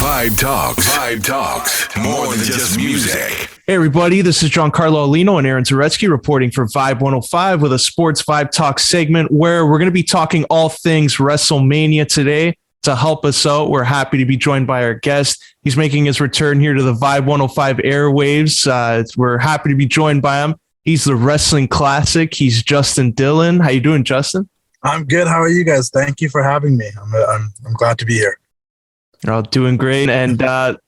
Vibe Talks. Vibe Talks. More than just music. Hey, everybody. This is Giancarlo, Aulino, and Aaron Zaretsky reporting for Vibe 105 with a Sports Vibe Talks segment where we're going to be talking all things WrestleMania today. To help us out, we're happy to be joined by our guest. He's making his return here to the Vibe 105 airwaves. We're happy to be joined by him. He's the Wrestling Classic. He's Justin Dhillon. How you doing, Justin? I'm good. How are you guys? Thank you for having me. I'm glad to be here. You're all doing great. And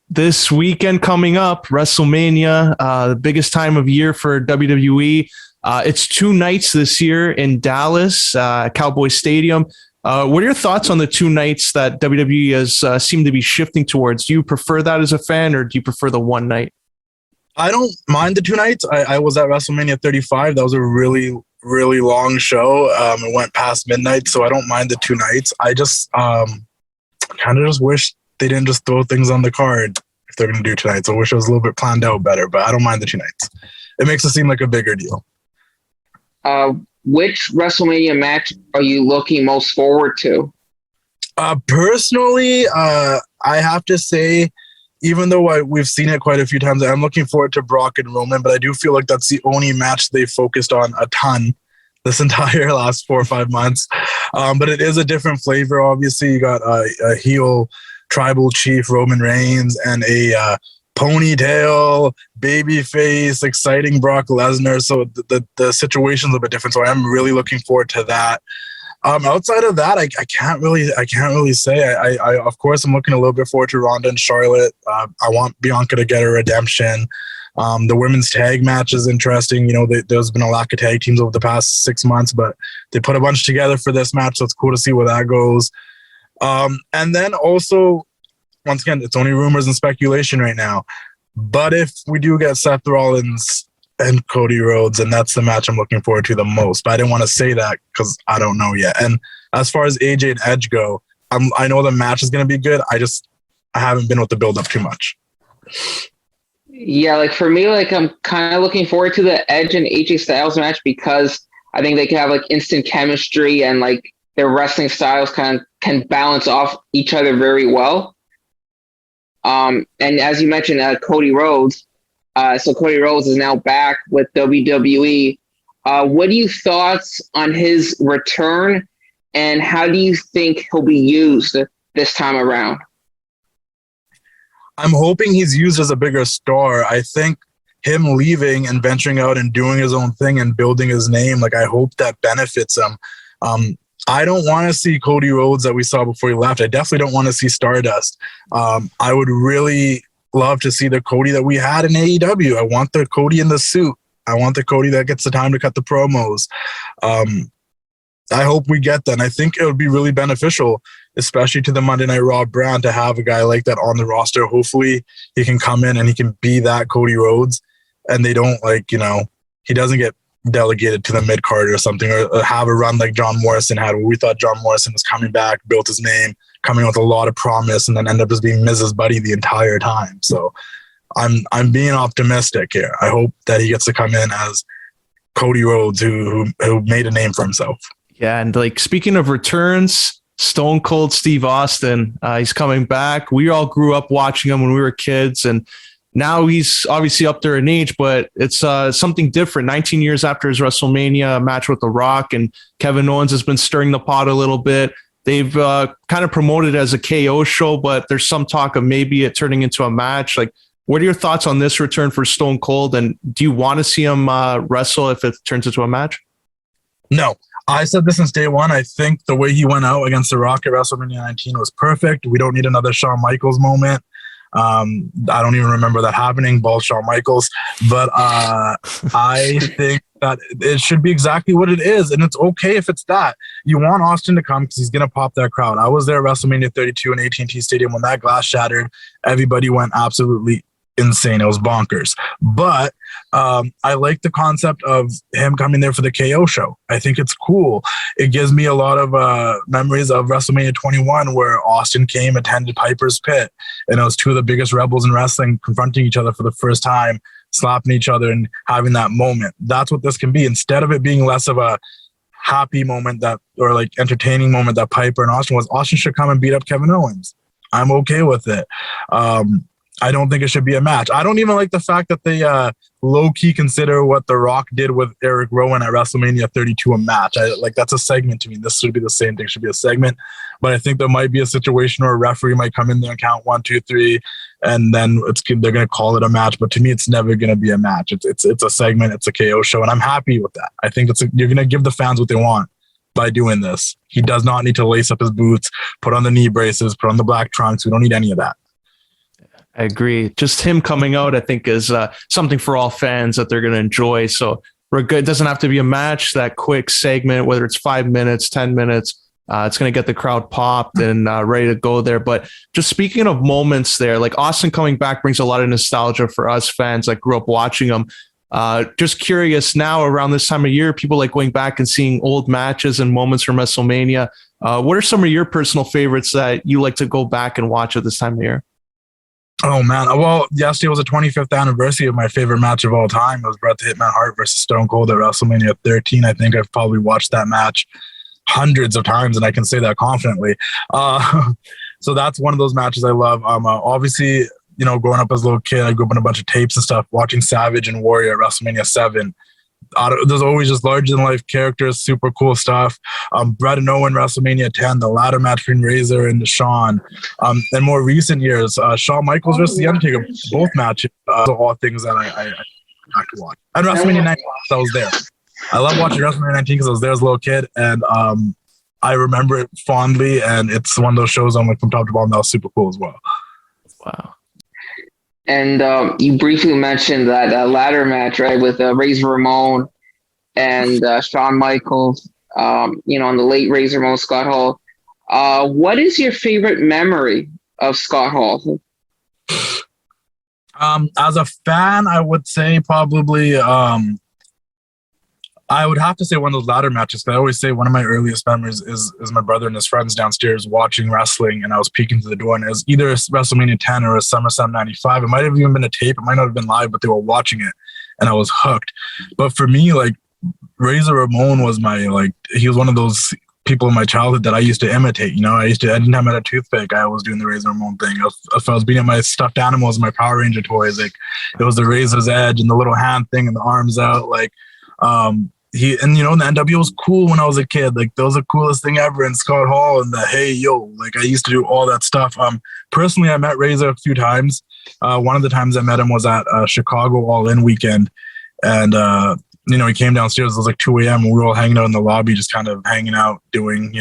this weekend coming up, WrestleMania, the biggest time of year for WWE. It's 2 nights this year in Dallas, Cowboy Stadium. What are your thoughts on the 2 nights that WWE has seemed to be shifting towards? Do you prefer that as a fan, or do you prefer the 1 night? I don't mind the 2 nights. I was at WrestleMania 35. That was a really, really long show. It went past midnight, so I don't mind the 2 nights. I just kind of just wish they didn't just throw things on the card if they're going to do 2 nights. I wish it was a little bit planned out better, but I don't mind the 2 nights. It makes it seem like a bigger deal. Which WrestleMania match are you looking most forward to? Personally, I have to say, even though we've seen it quite a few times, I'm looking forward to Brock and Roman, but I do feel like that's the only match they focused on a ton this entire last 4 or 5 months. But it is a different flavor. Obviously, you got a heel tribal chief, Roman Reigns, and a ponytail, babyface, exciting Brock Lesnar. So the situation's a bit different. So I'm really looking forward to that. Outside of that, I can't really say. I of course I'm looking a little bit forward to Ronda and Charlotte. I want Bianca to get a redemption. The women's tag match is interesting. You know, there's been a lack of tag teams over the past 6 months, but they put a bunch together for this match, so it's cool to see where that goes. And then also, once again, it's only rumors and speculation right now. But if we do get Seth Rollins and Cody Rhodes, and that's the match I'm looking forward to the most. But I didn't want to say that because I don't know yet. And as far as AJ and Edge go, I know the match is going to be good. I haven't been with the build-up too much. Yeah, like for me, like I'm kind of looking forward to the Edge and AJ Styles match because I think they can have like instant chemistry and like their wrestling styles can balance off each other very well. And as you mentioned, Cody Rhodes. So Cody Rhodes is now back with WWE. What are your thoughts on his return, and how do you think he'll be used this time around? I'm hoping he's used as a bigger star. I think him leaving and venturing out and doing his own thing and building his name, like I hope that benefits him. I don't want to see Cody Rhodes that we saw before he left. I definitely don't want to see Stardust. I would really love to see the Cody that we had in AEW. I want the Cody in the suit. I want the Cody that gets the time to cut the promos. I hope we get that. And I think it would be really beneficial, especially to the Monday Night Raw brand, to have a guy like that on the roster. Hopefully he can come in and he can be that Cody Rhodes, and they don't he doesn't get delegated to the mid-card or something, or have a run like John Morrison had, where we thought John Morrison was coming back, built his name, coming with a lot of promise, and then end up just being Mrs. Buddy the entire time. So I'm being optimistic here. I hope that he gets to come in as Cody Rhodes, who made a name for himself. Yeah, and like speaking of returns, Stone Cold Steve Austin, he's coming back. We all grew up watching him when we were kids, and now he's obviously up there in age, but it's something different. 19 years after his WrestleMania match with The Rock, and Kevin Owens has been stirring the pot a little bit. They've kind of promoted it as a KO show, but there's some talk of maybe it turning into a match. Like, what are your thoughts on this return for Stone Cold? And do you want to see him wrestle if it turns into a match? No. I said this since day one. I think the way he went out against The Rock at WrestleMania 19 was perfect. We don't need another Shawn Michaels moment. I don't even remember that happening, bald Shawn Michaels. But I think that it should be exactly what it is, and it's okay if it's that. You want Austin to come because he's going to pop that crowd. I was there at WrestleMania 32 in AT&T Stadium when that glass shattered. Everybody went absolutely insane. It was bonkers. But I like the concept of him coming there for the KO show. I think it's cool. It gives me a lot of memories of WrestleMania 21, where Austin came, attended Piper's Pit, and it was two of the biggest rebels in wrestling confronting each other for the first time, slapping each other and having that moment. That's what this can be. Instead of it being less of a happy moment or like entertaining moment that Piper and Austin was, Austin should come and beat up Kevin Owens. I'm okay with it. I don't think it should be a match. I don't even like the fact that they low-key consider what The Rock did with Eric Rowan at WrestleMania 32 a match. That's a segment to me. This should be the same thing. It should be a segment. But I think there might be a situation where a referee might come in there and count 1, 2, 3, and then they're going to call it a match. But to me, it's never going to be a match. It's a segment. It's a KO show, and I'm happy with that. I think you're going to give the fans what they want by doing this. He does not need to lace up his boots, put on the knee braces, put on the black trunks. We don't need any of that. I agree. Just him coming out, I think, is something for all fans that they're going to enjoy. So we're good. It doesn't have to be a match. That quick segment, whether it's 5 minutes, 10 minutes, it's going to get the crowd popped and ready to go there. But just speaking of moments there, like Austin coming back brings a lot of nostalgia for us fans that grew up watching him. Just curious now around this time of year, people like going back and seeing old matches and moments from WrestleMania. What are some of your personal favorites that you like to go back and watch at this time of year? Oh, man. Well, yesterday was the 25th anniversary of my favorite match of all time. It was Bret the Hitman Hart versus Stone Cold at WrestleMania 13. I think I've probably watched that match hundreds of times, and I can say that confidently. So that's one of those matches I love. Obviously, growing up as a little kid, I grew up on a bunch of tapes and stuff, watching Savage and Warrior at WrestleMania 7. There's always just larger-than-life characters, super cool stuff. Bret and Owen, WrestleMania 10, the ladder match between Razor and Shawn. In more recent years, Shawn Michaels versus The Undertaker, both matches are all things that I like to watch. And WrestleMania 19, I was there. I love watching WrestleMania 19 because I was there as a little kid, and I remember it fondly, and it's one of those shows I'm like from top to bottom that was super cool as well. Wow. And you briefly mentioned that ladder match, right, with Razor Ramon and Shawn Michaels, on the late Razor Ramon, Scott Hall. What is your favorite memory of Scott Hall? As a fan, I would say probably I would have to say one of those ladder matches. But I always say one of my earliest memories is my brother and his friends downstairs watching wrestling, and I was peeking through the door, and it was either WrestleMania 10 or a SummerSlam 95. It might have even been a tape. It might not have been live, but they were watching it, and I was hooked. But for me, Razor Ramon was he was one of those people in my childhood that I used to imitate. Anytime I had a toothpick, I was doing the Razor Ramon thing. If I was beating my stuffed animals, my Power Ranger toys, it was the razor's edge and the little hand thing and the arms out, the NWO was cool when I was a kid. That was the coolest thing ever. And Scott Hall and the hey yo, I used to do all that stuff. Personally, I met Razor a few times. One of the times I met him was at Chicago All In weekend, and he came downstairs. It was 2 a.m. and we were all hanging out in the lobby, just kind of hanging out, doing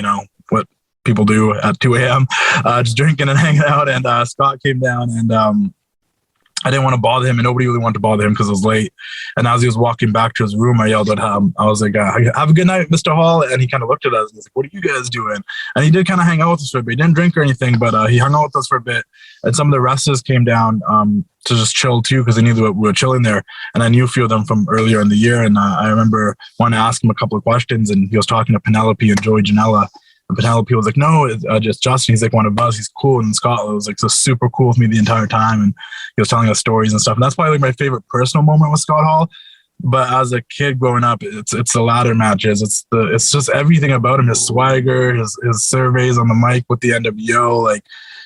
what people do at 2 a.m. Just drinking and hanging out. And Scott came down, and I didn't want to bother him, and nobody really wanted to bother him because it was late. And as he was walking back to his room, I yelled at him. I was like, have a good night, Mr. Hall. And he kind of looked at us and was like, what are you guys doing? And he did kind of hang out with us for a bit. He didn't drink or anything, but he hung out with us for a bit. And some of the wrestlers came down to just chill too, because they knew that we were chilling there. And I knew a few of them from earlier in the year. And I remember wanting to ask him a couple of questions, and he was talking to Penelope and Joey Janela. And Penelope was like, no, it's just Justin. He's one of us. He's cool. And Scott was so super cool with me the entire time. And he was telling us stories and stuff. And that's probably my favorite personal moment with Scott Hall. But as a kid growing up, it's the ladder matches. It's just everything about him, his swagger, his surveys on the mic with the NWO.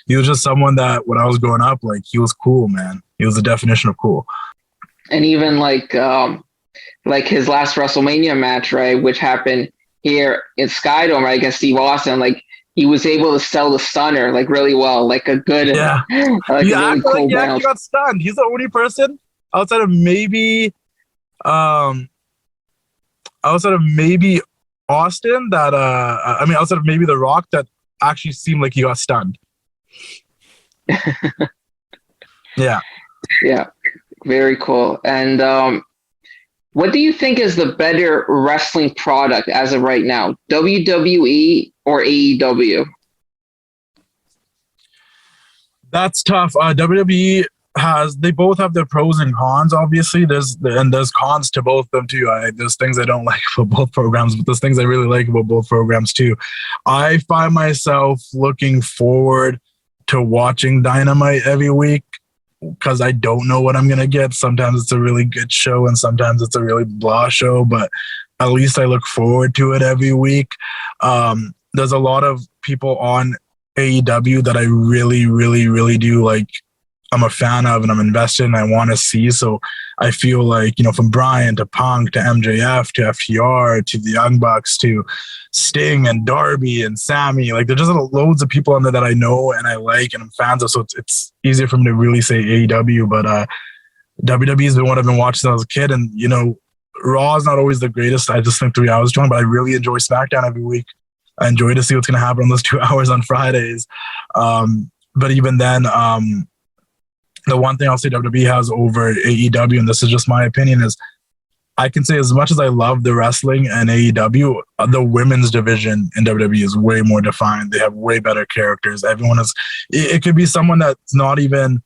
He was just someone that when I was growing up, he was cool, man. He was the definition of cool. And even his last WrestleMania match, right, which happened here in Skydome, right, against Steve Austin, he was able to sell the stunner really well, a good, yeah. He actually got stunned. He's the only person outside of maybe Austin that outside of maybe The Rock that actually seemed like he got stunned. Yeah. Yeah. Very cool. And what do you think is the better wrestling product as of right now, WWE or AEW? That's tough. WWE they both have their pros and cons, obviously. There's cons to both of them too. There's things I don't like about both programs, but there's things I really like about both programs too. I find myself looking forward to watching Dynamite every week, because I don't know what I'm going to get. Sometimes it's a really good show and sometimes it's a really blah show, but at least I look forward to it every week. There's a lot of people on AEW that I really, really, really do like. I'm a fan of and I'm invested and I want to see. So I feel like, from Bryan to Punk to MJF to FTR to the Young Bucks to Sting and Darby and Sammy, like there's just loads of people on there that I know and I like and I'm fans of. So it's easier for me to really say AEW, but WWE has been what I've been watching since I was a kid. And, Raw is not always the greatest. I just think 3 hours long, but I really enjoy SmackDown every week. I enjoy to see what's going to happen on those 2 hours on Fridays. But even then, the one thing I'll say WWE has over AEW, and this is just my opinion, is I can say as much as I love the wrestling and AEW, the women's division in WWE is way more defined. They have way better characters. Everyone is, it could be someone that's not even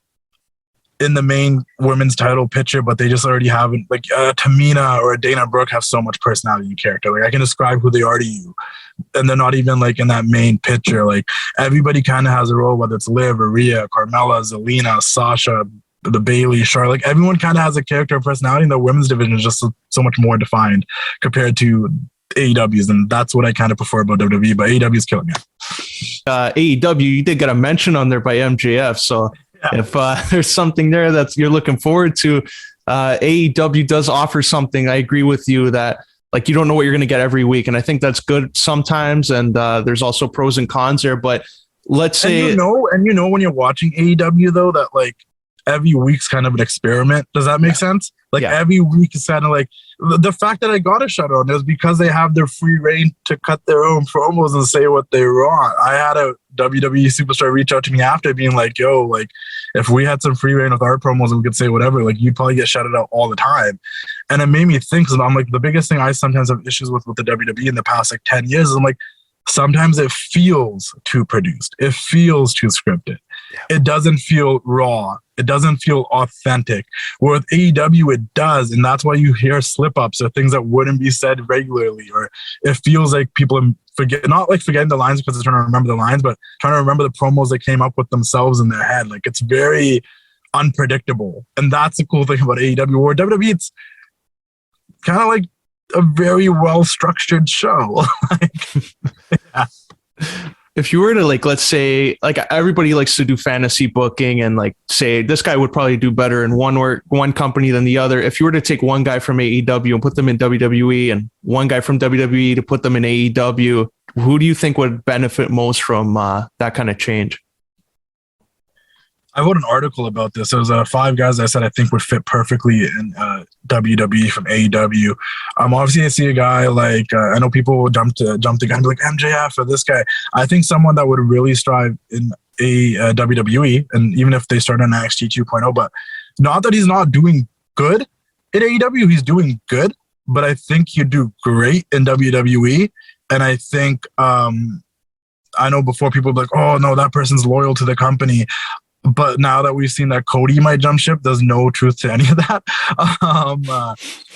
in the main women's title picture, but they just already have, like Tamina or a Dana Brooke have so much personality and character. Like I can describe who they are to you. And they're not even like in that main picture. Like everybody kind of has a role, whether it's Liv or Rhea, Carmella, Zelina, Sasha, the Bailey, Charlotte. Like everyone kind of has a character and personality. And the women's division is just so much more defined compared to AEW's, and that's what I kind of prefer about WWE. But AEW is killing it. AEW, you did get a mention on there by MJF. So yeah. If there's something there that you're looking forward to, AEW does offer something. I agree with you that. Like you don't know what you're going to get every week. And I think that's good sometimes. And there's also pros and cons there, but let's say, when you're watching AEW though, that like every week's kind of an experiment. Does that make sense? Like every week is kind of like the fact that I got a shut on is because they have their free reign to cut their own promos and say what they want. I had a WWE superstar reach out to me after being like, yo, like if we had some free reign with our promos and we could say whatever, like you'd probably get shouted out all the time. And it made me think, because I'm like, the biggest thing I sometimes have issues with the WWE in the past like 10 years is I'm like, sometimes it feels too produced. It feels too scripted. Yeah. It doesn't feel raw. It doesn't feel authentic. Where with AEW, it does. And that's why you hear slip-ups or things that wouldn't be said regularly. Or it feels like people not like forgetting the lines because they're trying to remember the lines, but trying to remember the promos they came up with themselves in their head. Like it's very unpredictable. And that's the cool thing about AEW. Where WWE, it's kind of like a very well-structured show. Yeah. If you were to like, let's say like everybody likes to do fantasy booking and like say this guy would probably do better in one company than the other. If you were to take one guy from AEW and put them in WWE and one guy from WWE to put them in AEW, who do you think would benefit most from that kind of change? I wrote an article about this. There was 5 guys I said I think would fit perfectly in WWE from AEW. Obviously, I see a guy like I know people will jump the guy and be like MJF or this guy. I think someone that would really strive in WWE, and even if they start on NXT 2.0, but not that he's not doing good in AEW, he's doing good. But I think he'd do great in WWE, and I think I know before people would be like, oh no, that person's loyal to the company. But now that we've seen that Cody might jump ship, there's no truth to any of that.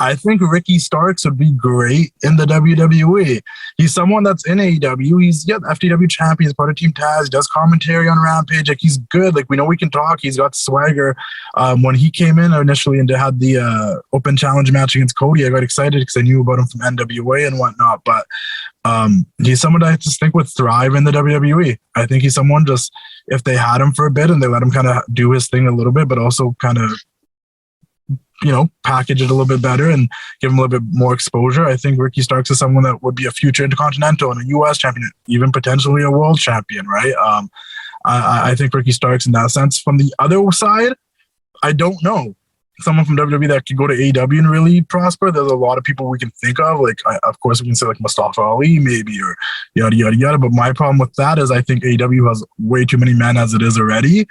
I think Ricky Starks would be great in the WWE. He's someone that's in AEW. He's FTW champion. He's part of Team Taz. He does commentary on Rampage. Like he's good. Like we know we can talk. He's got swagger. When he came in initially and had the open challenge match against Cody, I got excited because I knew about him from NWA and whatnot. But he's someone that I just think would thrive in the WWE. I think he's someone just, if they had him for a bit and they let him kind of do his thing a little bit, but also kind of, package it a little bit better and give him a little bit more exposure. I think Ricky Starks is someone that would be a future Intercontinental and a U.S. champion, even potentially a world champion, right? I think Ricky Starks in that sense. From the other side, I don't know. Someone from WWE that could go to AEW and really prosper. There's a lot of people we can think of. Like, of course, we can say like Mustafa Ali maybe or yada, yada, yada. But my problem with that is I think AEW has way too many men as it is already.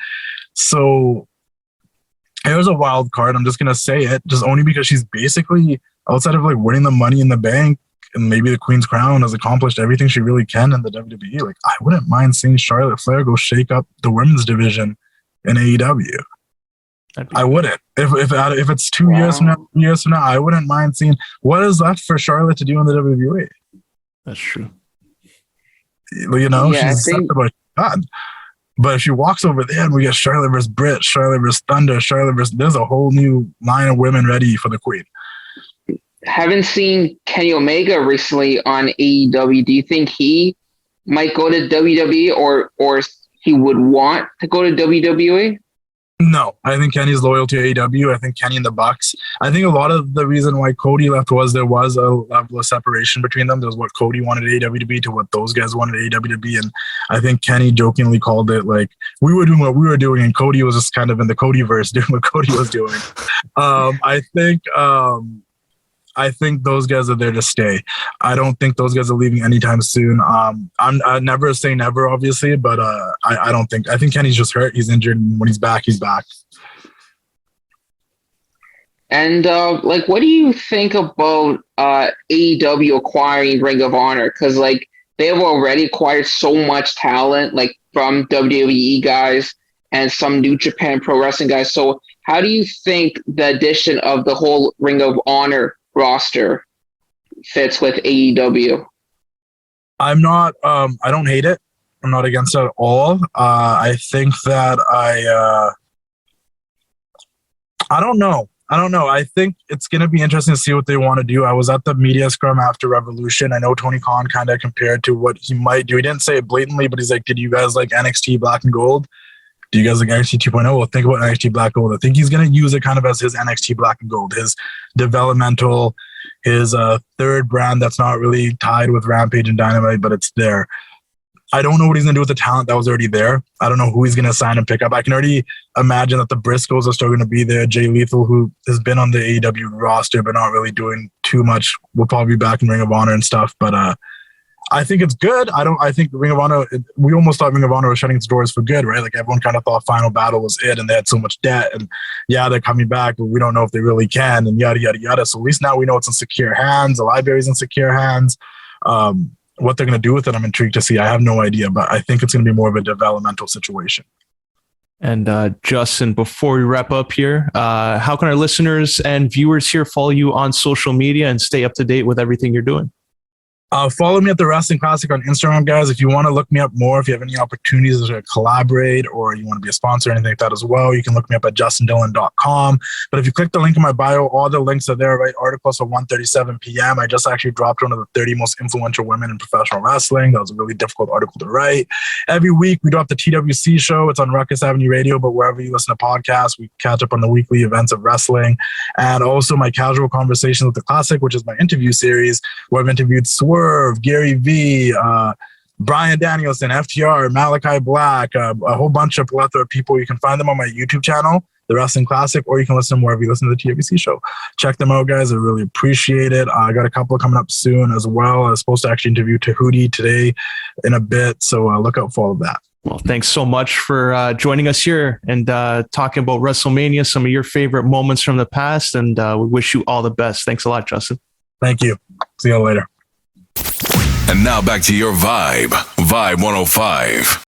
So here's a wild card. I'm just going to say it just only because she's basically, outside of like winning the Money in the Bank and maybe the Queen's Crown, has accomplished everything she really can in the WWE. Like, I wouldn't mind seeing Charlotte Flair go shake up the women's division in AEW. I wouldn't. If it's 2 years from now, I wouldn't mind seeing what is left for Charlotte to do in the WWE. That's true. She's God. But if she walks over there and we get Charlotte versus Britt, Charlotte versus Thunder, there's a whole new line of women ready for the Queen. Haven't seen Kenny Omega recently on AEW. Do you think he might go to WWE or he would want to go to WWE? No, I think Kenny's loyal to AEW. I think Kenny and the Bucks. I think a lot of the reason why Cody left was there was a level of separation between them. There was what Cody wanted AEW to be to what those guys wanted AEW to be. And I think Kenny jokingly called it like, we were doing what we were doing and Cody was just kind of in the Codyverse doing what Cody was doing. I think those guys are there to stay. I don't think those guys are leaving anytime soon. I'm never say never, obviously, but I don't think. I think Kenny's just hurt. He's injured, and when he's back, he's back. And like, what do you think about AEW acquiring Ring of Honor? Because like they have already acquired so much talent, like from WWE guys and some New Japan Pro Wrestling guys. So how do you think the addition of the whole Ring of Honor roster fits with AEW? I don't hate it. I'm not against it at all. I think that I don't know. I think it's going to be interesting to see what they want to do. I was at the media scrum after Revolution. I know Tony Khan kind of compared to what he might do. He didn't say it blatantly, but he's like, did you guys like NXT Black and Gold? Do you guys like NXT 2.0? Well, think about NXT Black Gold. I think he's going to use it kind of as his NXT Black and Gold, his developmental, his third brand that's not really tied with Rampage and Dynamite, but it's there. I don't know what he's going to do with the talent that was already there. I don't know who he's going to sign and pick up. I can already imagine that the Briscoes are still going to be there. Jay Lethal, who has been on the AEW roster but not really doing too much, will probably be back in Ring of Honor and stuff. But I think it's good. I think Ring of Honor, we almost thought Ring of Honor was shutting its doors for good, right? Like everyone kind of thought Final Battle was it and they had so much debt and yeah, they're coming back, but we don't know if they really can and yada, yada, yada. So at least now we know it's in secure hands. The library's in secure hands. What they're going to do with it, I'm intrigued to see. I have no idea, but I think it's going to be more of a developmental situation. And Justin, before we wrap up here, how can our listeners and viewers here follow you on social media and stay up to date with everything you're doing? Follow me at the Wrestling Classic on Instagram, guys. If you want to look me up more, if you have any opportunities to collaborate or you want to be a sponsor or anything like that as well, you can look me up at justindillon.com. But if you click the link in my bio, all the links are there, right? Articles at 1:37 p.m. I just actually dropped one of the 30 most influential women in professional wrestling. That was a really difficult article to write. Every week, we drop the TWC show. It's on Ruckus Avenue Radio, but wherever you listen to podcasts, we catch up on the weekly events of wrestling. And also my Casual Conversations with the Classic, which is my interview series, where I've interviewed Swerve, Gary V, Brian Danielson, FTR, Malachi Black, a whole bunch of plethora of people. You can find them on my YouTube channel, The Wrestling Classic, or you can listen to them wherever you listen to the TWC show. Check them out, guys. I really appreciate it. I got a couple coming up soon as well. I was supposed to actually interview Tahuti today in a bit, so look out for all of that. Well, thanks so much for joining us here and talking about WrestleMania, some of your favorite moments from the past, and we wish you all the best. Thanks a lot, Justin. Thank you. See you later. And now back to your Vibe 105.